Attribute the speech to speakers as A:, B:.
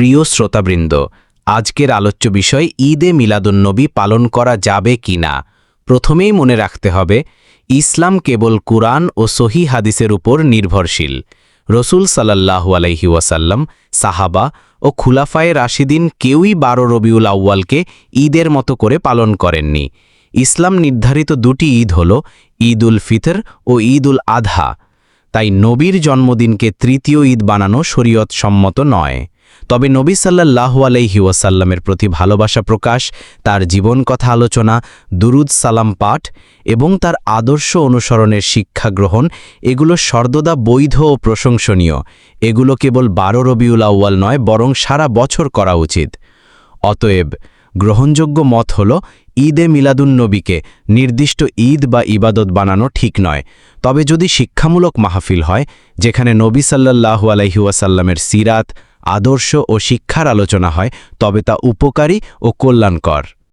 A: প্রিয় শ্রোতাবৃন্দ, আজকের আলোচ্য বিষয় ঈদে মিলাদুন্নবী পালন করা যাবে কি না। প্রথমেই মনে রাখতে হবে, ইসলাম কেবল কুরআন ও সহি হাদিসের উপর নির্ভরশীল। রসুল সাল্লাল্লাহু আলাইহি ওয়াসাল্লাম, সাহাবা ও খুলাফায়ে রাশিদিন কেউই 12 রবিউল আউয়ালকে ঈদের মতো করে পালন করেননি। ইসলাম নির্ধারিত দুটি ঈদ হল ঈদ উল ফিতর ও ঈদ উল আধহা। তাই নবীর জন্মদিনকে তৃতীয় ঈদ বানানো শরীয়ত সম্মত নয়। তবে নবী সাল্লাল্লাহু আলাইহি ওয়াসাল্লামের প্রতি ভালোবাসা প্রকাশ, তার জীবন কথা আলোচনা, দুরুদ সালাম পাঠ এবং তার আদর্শ অনুসরণের শিক্ষা গ্রহণ, এগুলো সর্বদা বৈধ ও প্রশংসনীয়। এগুলো কেবল 12 রবিউল আউয়াল নয়, বরং সারা বছর করা উচিত। অতএব গ্রহণযোগ্য মত হল, ঈদে মিলাদুন্নবীকে নির্দিষ্ট ঈদ বা ইবাদত বানানো ঠিক নয়। তবে যদি শিক্ষামূলক মাহফিল হয়, যেখানে নবী সাল্লাল্লাহু আলাইহি ওয়াসাল্লামের সিরাত, আদর্শ ও শিক্ষার আলোচনা হয়, তবে তা উপকারী ও কল্যাণকর।